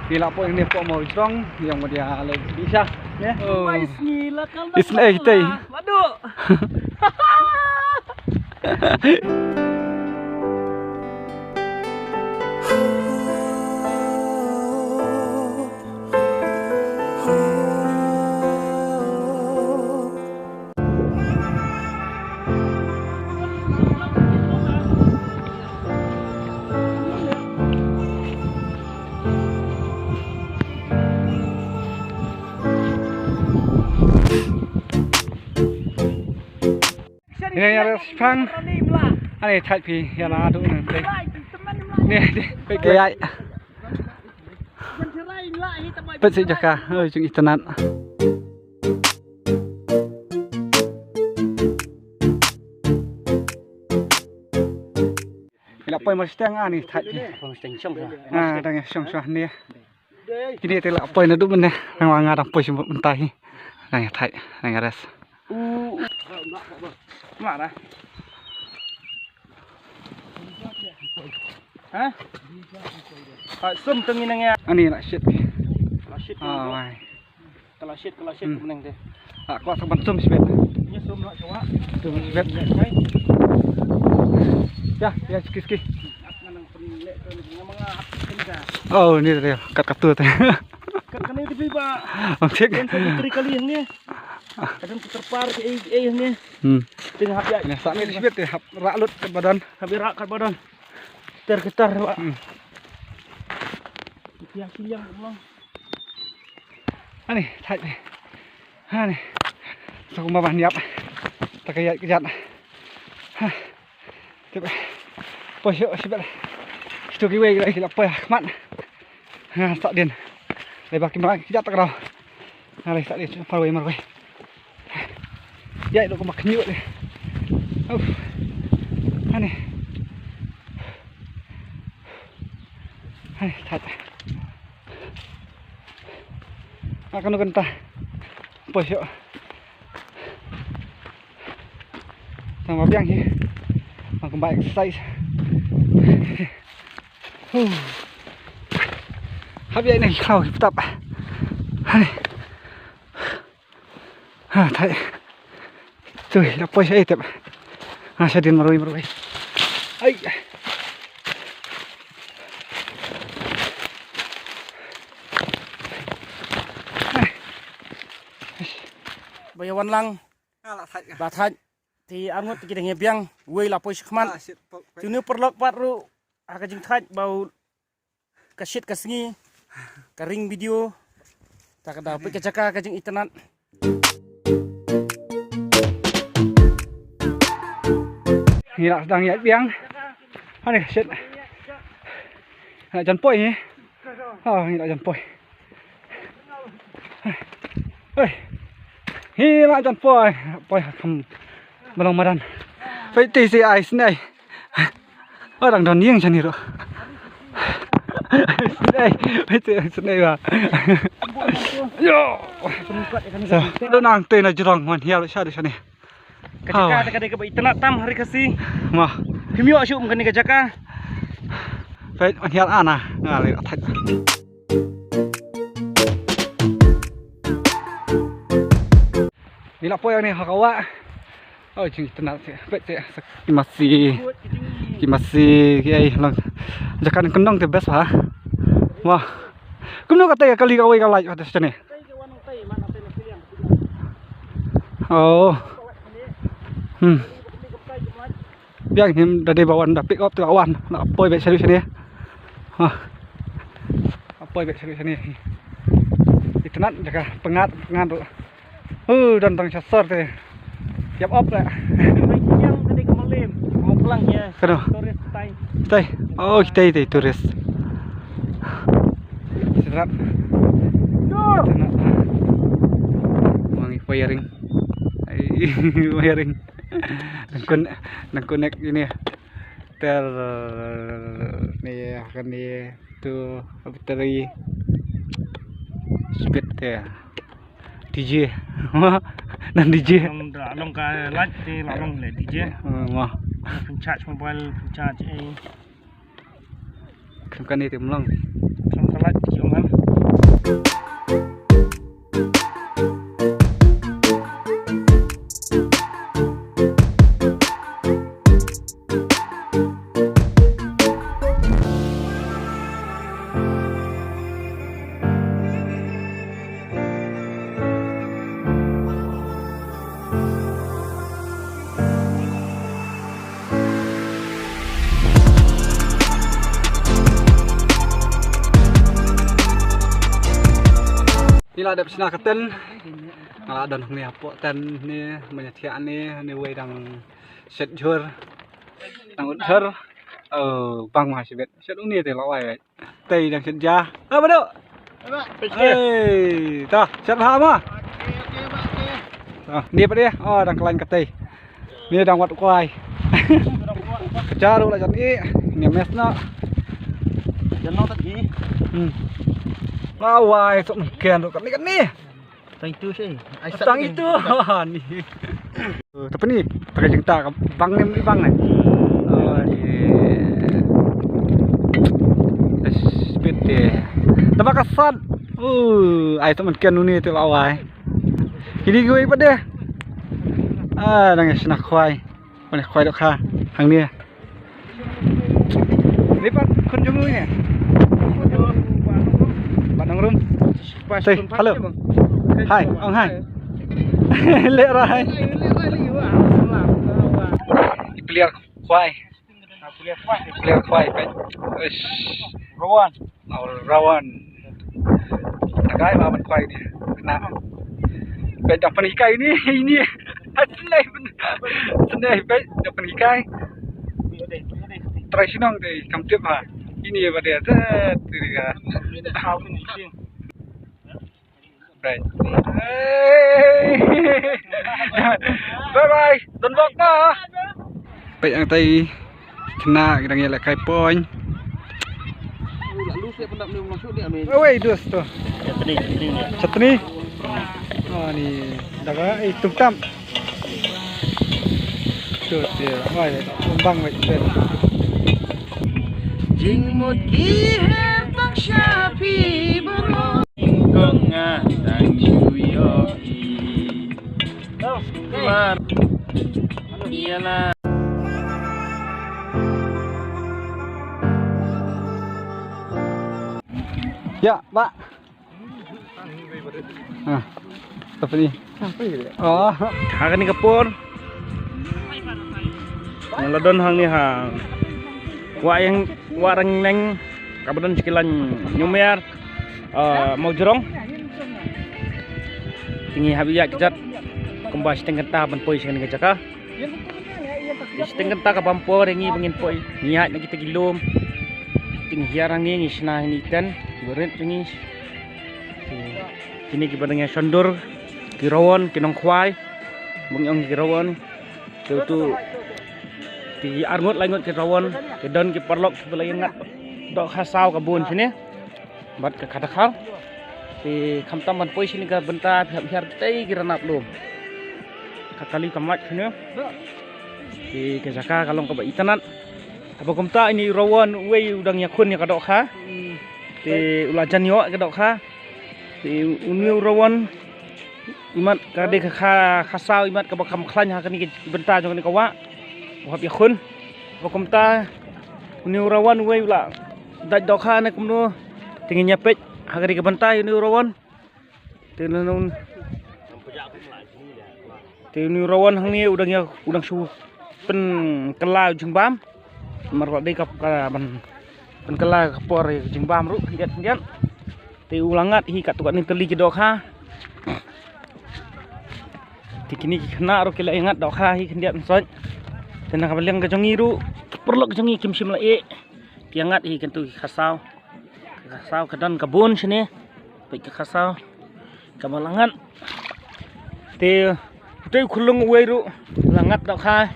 Gila po ini po mau jrong yang dia bisa ya. Oh. Bismillah kalau Isnai teh. Waduh. Ini ada spang. Ani thai pi ya na du nang teh. Ni pe gaya. Pe si jaka chung internet. Ila poi mas tang ani thai pi. Dang song ni. Kini te la poi na du men nang wa nga dang poi sim mentai. Nang thai nang res. Mana? Hah? Sum tenginangnya. Ani nak shit. Shit. Kalau shit meneng deh. Aku akan bantum sibet. Ini sum nak coba. Sum sibet. Ya ski. Oh, ini dia kat tu teh. Kat kana itu Pak. Okey. Kan kali ini. Kadang terpar ke ni. Dengan hap ya. Ini sak ni sibet hap raklut ke badan. Habis rak kat badan. Getar Pak. Siang ulang. Ani, thai ni. Ani. Aku mau banyak. Tak kaya kejat. Coba. Poyo sibet. Itu kiwe lagi apa ya, mat. Tak din. Lepas kita kejat tak kau. Nalai tak din, marwai. Ya, itu kemak nyut ni. Ani, thai. Akan kentah. Poyo. Sama biang ni. Makan baik exercise. Habis ini kau tetap. Hai. Thai. Tu, apa saya tetap. Saya din marui. Ai. Bayawan lang. Batat. Thì anh ngất cái nghề biang, quay là pois khman. Chúng nếu perlok paru, agak jeng thaj bau kaset kasngi, karing video, tak ada apa kecaka kajeng internet. Ini lah sedang ya biang. Ani kaset. Nak jan poi ni. Ini nak jan poi. Ini nak jan poi. Poi ham. Belum madan. Peti si ais ni. Orang don yang sini ro. Peti sini ba. Yo. Lo nang te na jrong man hial sha di sini. Kajaka kadai ke internet tam hari kasih. Mah. Himyo asyuk mungkin kajaka. Peti man hial ana ngali thaj. Bila po yang ni hakawa. Oh, jeng tenang sih. Betul. Masih kayak lang. Jangan kendang tu best ha. Wah. Kamu kata kali kau kau lagi atas sini. Oh. Biang him dari bawaan dah pick up tu awan. Nak poi baik serius ni. Poi baik serius ni. Internet jaga pengat tu. Dan tang sasar tu. Siap op lah. Yang tadi kemalim, mau pulang ya. Turis stay. Oh, stay turis. Serat. Wangi wiring. Wiring. Nang connect ini. Tel ni akan ni tu bateri speed ya. DJ. Dan DJ. Long ka light di long le DJ. Wah. Charge mobile, charge kan itu melong. Long ka light di Ila ada pesna keten. Dan ni apa ten ni menyatian ni way dang set jur. Dang uthar. Bang ma sibet. Set uni te lawai. Tei dang set ja. Apa dok? Hey, ta, set ha ma. Ni apa dia? Oh, dang kelain ketei. Ni dang wat kuai. Kejar ulah jan ni mesna. Jangan tadi. Lawai sok mungkin tu kan ni. Tang itu sih. Tang itu. Ni. Tapi ni pakai jengta bang ni bang ni. Oh ni. Speed dia. Tambah kasat. Ai sok mungkin ni tu lawai. Ini gue apa dia? Nangis nak kuai. Mana kuai dok ha. Hang ni. Ni pak kunjung ni. Nang room. Say, halo. Hai, ông hai. Lẹ rồi. Clear khoai. Clear khoai phải. Rawan. Rawan. Cái mà mình khoai đi. Nam. Bên trong phần ikai ini. Senai bên trong phần ikai. Try sinong thì cầm tiếp hả? Ini pada tiga. Right. Bye bye. Don't walk na. Baik ang tay kena kita ngelak kai poin. Oi, dus tu. Chutney. Oh ni, daga tung tam. Tu dia. Oi, bang baik ben. Jing một ký hết tắc xa phi bơ rô Công ngà đang chú yo y Mà Ia là Ya, Pak. Apa ni? Oh, Hakan ni kapur Ngeladon hang ni hang Wayang warang neng kabadan sekilan nyumer mau jerong tinggi habis ya kejat kembali setengah tahap poi sekali kejaka setengah tahap pampor ini pengin poi niat nak kita gilum tinggi hiarang ni ngisna ini kan berit ini kini kibadangnya sondur kirawan kinong kwai mengyong kirawan tu di arngut langut ke rawan ke don ke perlok sebelah ingat dok khasau kebun sini bat ke katakhal di kamtam ban poi sini ke benta pihak tei kiranap lum kakali kamat sini di ke jaka kalong ke itanat apa komta ini rawan wei udang yakun ya kadok kha di ulajan yo ke dok kha di unu rawan imat kade ke khasau imat ke bakam khlan ha kani benta jong ni kawa Wahab yakun, wakumta, uni urawan way ula, daj dokha na kumno, tingin nyapit, hagari kabantay uni urawan, tinanun, uni urawan hang ni udang su pen kala jengbam, marwak day kap ban pen kala kapor jengbam ru, hiat, ti ulangat hi katukat ni teli dokha, tikini kena ru kila ingat dokha hi kendiat soj. Tenang kabalang kejongi ru perlu kejongi kimsim lai tiangat hi kentu khasau kedan kebun sini baik ke khasau kabalangan te tu khulung wei ru langat dok kha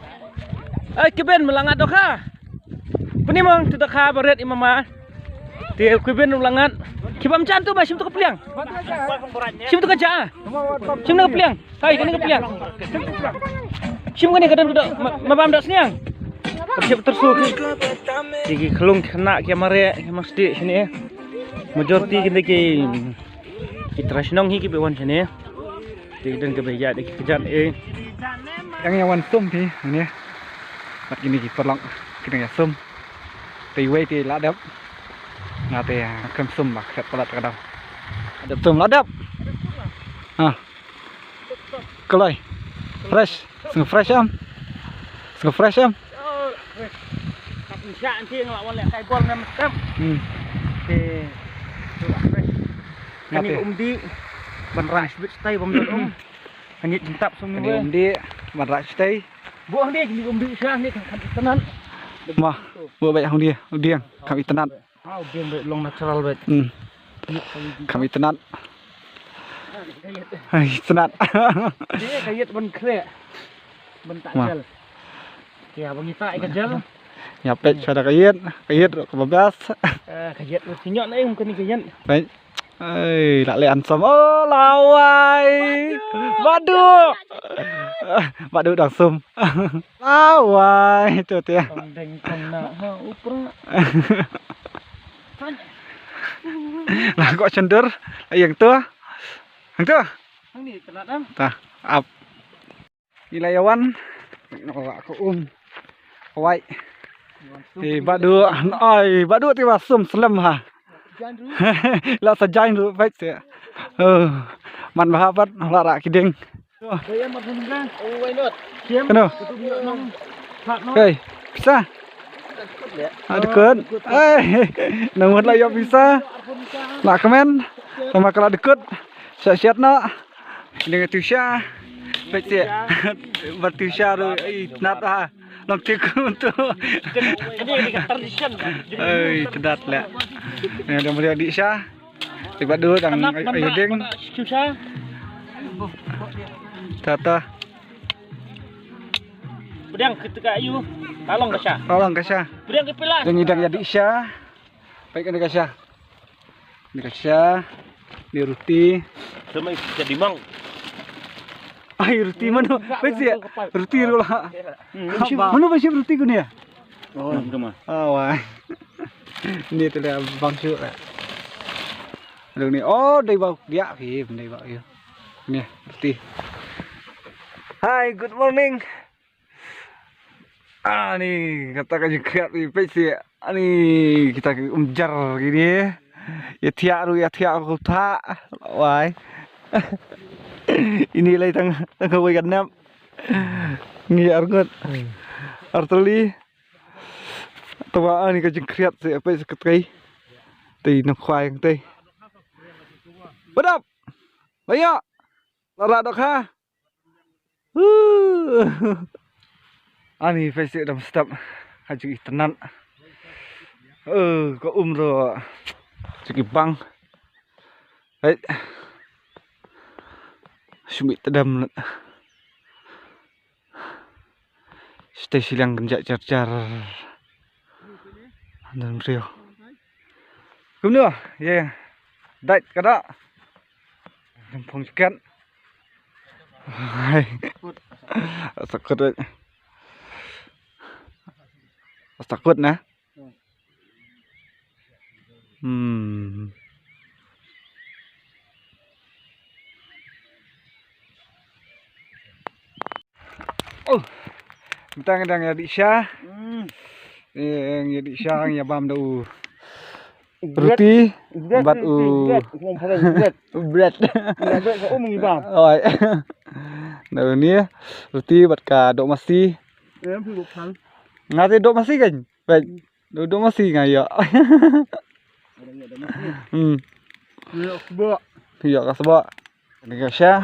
kiben melangat dok kha peni mong tu dok kha baret imama te kiben langat kibam chan tu ba sim tu kepliang sim tu kaja sim tu kepliang hai kene kepliang sim kene kadang duduk mabam dak seniang siap tersuk digi kelung kena ke mare ke masjid sini majority kene ke tradisional hi ke bewan sini digi dan ke beja digi kejat yang wan sum thi ni mat ini ki perlong kena ya sum ti wei ti la dap na te kem sum bak set palat kadang ada sum la dap kelai fresh sung fresh am Syak nanti ngak walek kai gol ngam tem. Te fresh. Kani umdi ban ras bit stay bom dot hanya jentap sum Ini ni dia marak stay. buang dia ni umbi syah ni kan tenan Mah, buat baik dia. Dia kami tenat. biang baik long natural baik Kami tenat. Hai, tenat. dia kayat ban krek ban tak Wah. jal ya bang kita ikan jal Nyapet sudah kayat ke babas. kayat sinyok na yung kani kayat Baik. Nak le ansam. Oh, lawai. Badu. Badu dang sum. Lawai tu dia. tong deng tong na ha upra Lah kok cendur yang tu. Yang tu. ang ni telat am Tah, up. Ilayawan. Nak ko Wai. Thì badu thì sum slam ha. Lah sajain ru baik se. Man bahabat lara kiding. kaya matunda why not kiam Keno. nong phat no Hey, bisa. Deket. Namut lah ya bisa. Lah komen. Sama kalau deket. Siap-siap nak. Dengan tusya. Baik se. Bertusya ru nat ha. Long tikun tu. ini kan tradition Tedat lah. Yang dah melihat di Syah. Tiba dulu dan ayuding. susah Tata. pedang ketika ayu tolong kasah Tolong ke Syah. pedang ke pilas Dan hidang jadi Syah. Baik kan ke Syah. Ini ke Syah. Ini roti. semai jadi mang Ay, roti mana? Baik sih. Roti dulu lah. Mana baca roti ku ni ya? oh cuma Wah. Ini tu dah bang syuk lah. Lalu ni, oh dari bawah dia, dari bawah dia. Ni roti. Hai, good morning. Ni katakan juga ni peci. Ni kita umjar gini. Ya tiak aku tak. Wah. Ini lagi tang kawai ganap. Ni argut. Arteli. Tawa ni kajeng kriat se apa seketai. Tei nak khoai tei. Badap. Banyak. Lara dok ha. Ani peci dah stop. Kajeng tenan. Kau ro. Segi bang. Hai. Sumit tedam. Stay silang genjak jar-jar. Dan rio. Kum nữa, yeah. Đạch cái đó. Phong kén. Sakut đấy. Sakut nè. Kita ngedang ya di Syah. Yang jadi Syah yang bam dau. Roti bat bread. Oi. Nah ini roti bat ka dok masi. Ngati dok masi kan? Baik. Dok masi ngaya. Iya kasbak. Ini ka Syah.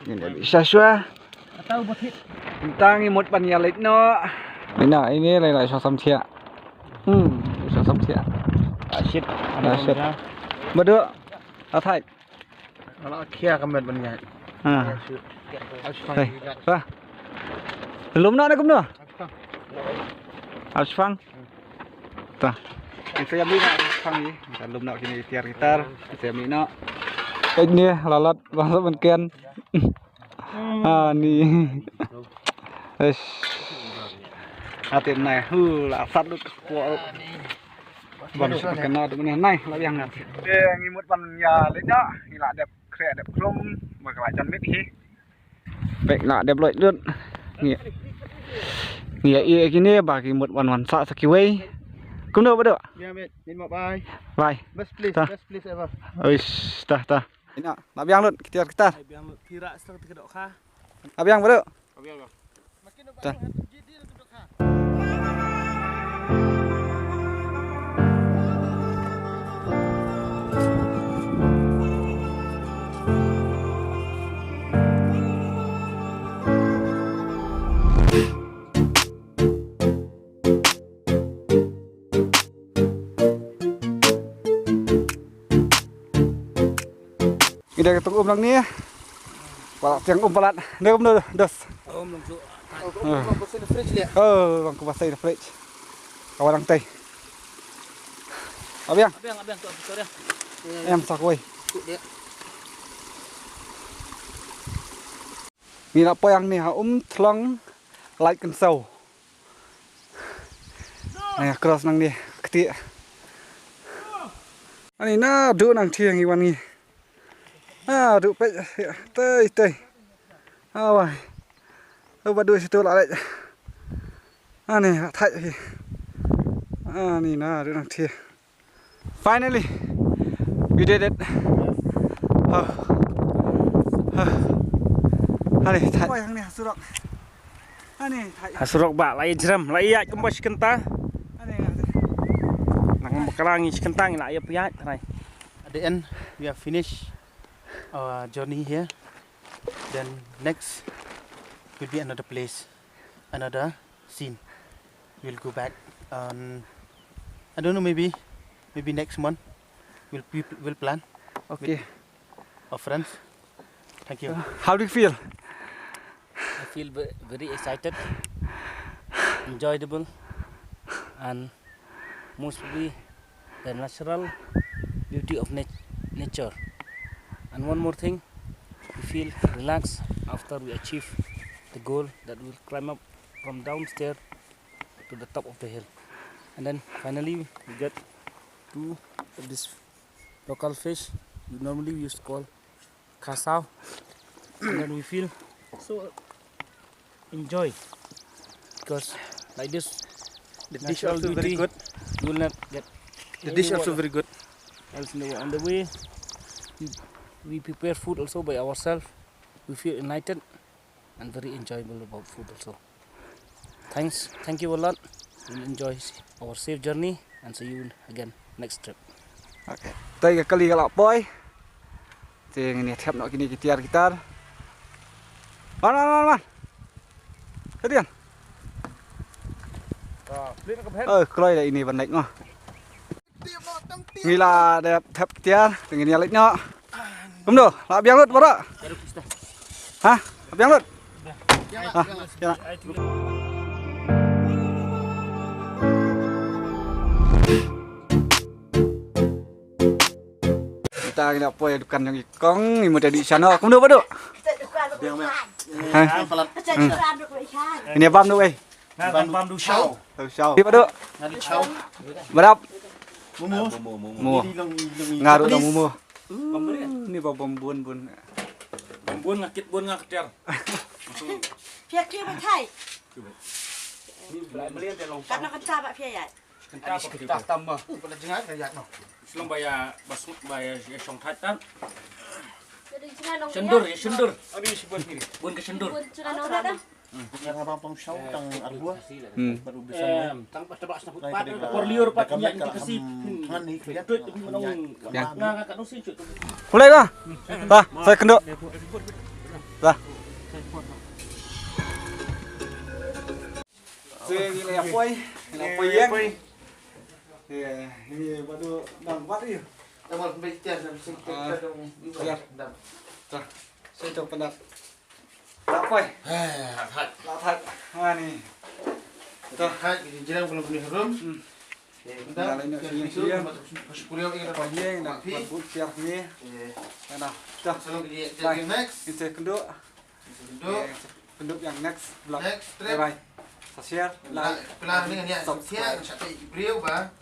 Ini Syah. tahu buat Tentang imut panyalit no. Ini lain sosam cia. Sosam cia. asyik Asyik. Bedo. Athai. kalau kia kamet banyak Hey. Wah. Belum nak kum no. Asfang. Tah. Saya ambil nak asfang ni. Belum nak kini tiar-tiar. Saya ambil nak. Ini lalat bahasa benken. Ni. Wes. Atin này là sát được của bằng sự kenal được này là yang này. Để ngimut pan ya lên đó, thì là đẹp khỏe đẹp không mà các bạn chân biết đi. Vậy là đẹp lợi luôn. Nghĩa ý cái này bà cái một hoàn xạ sakiway. Cũng đâu được. ya met min mau bye Bye. best please ever Oi, tah. Ini nak biang luôn, kita. biang tira setengah tiga dok kah Abiang bedo. makin Tah. jadi dok kah Kita ketemu nang ni. Palak tiang palat. Dia dos. Long tu. Pasal di fridge dia. Oh, bangku basah di fridge. Kawan teh. Abiang, Abang tu dia. em sakoi. Dia. Ni apa yang ni ha thlong like kan sau. Nah, cross nang ni ketik. Ani na du nang thiang iwan ni. Du pe tei. Awai. Badu situ lại. Ani thai. Ani na du nang thiang. Finally, we did it. Ani thai. Apa yang ni surok. Ani thai. Hasurok ba lai jeram, lai ya kembas kenta. Ani. Nang bakalangi kentang la ya piat trai. At the end we have finished our journey here. Then next will be another place, another scene. We'll go back on, I don't know, maybe next month we'll plan Okay. our friends. Thank you. How do you feel? I feel very excited, enjoyable, and mostly the natural beauty of nature. And one more thing, we feel relaxed after we achieve the goal that we'll climb up from downstairs to the top of the hill. And then finally we get two of this local fish we normally used to call kasau. And then we feel so enjoy, because like this the dish Natural also beauty, very good. You will not get The dish any also water very good. else in the world. On the way we prepare food also by ourselves. We feel united and very enjoyable about food also. Thank you a lot. We'll enjoy our safe journey and see you again next trip. Okay. Tay kali galak boy. Ting ni thiap nak kini gitar. Man. Kedian. Kloi dah ini bandek ngah. Ngila đẹp thep tiar dengan yang lainnya. Kamu doh, lah biang lut borak. Hah? Biang lut. Ya. Kita kena apa ya dukan yang ikong, ni mau jadi sana. Kamu doh, bodoh. Ini abam doh, Bam du show. Show. Bodoh. Nadi show. Berap. Mumu. Ngaruh dah mumu. Ni bom bun. Bun ngakit bun ngakter. Phía kia bên thầy, Lại beli dia long. cắt nó cắt xa bạn phía vậy. Kenta kita tambah. Pada jengat kayak no. Selong baya basut baya song thatan. Jadi cina nong Sendur ya sendur. Ada si bun kiri. Bun ke sendur. cina nong đó. Yang abang pang show tang arbua baru bisa. Tang tebak snap pat. Por liur pat nya dikasih. Tangan ni kelihatan. Tuit menong. Nga ka nusin cut. Mulai kah? Dah, saya kenduk. Dah. Ini apa yang? Ini baru bang buat ni. Tamal pembelian dan Dah. Saya coba penat. Apa? Lapar. Ni. Dah, ini jalan belum boleh harum. Dah lain siang. Masuk kuliah ini Apa yang nak buat siang ni? Dah. Dah. Selalu jadi next. Ini kenduk. Kenduk yang next vlog. Next trip. Bye bye. Share, like, Pelan dengan dia. Siang, sampai beliau bah.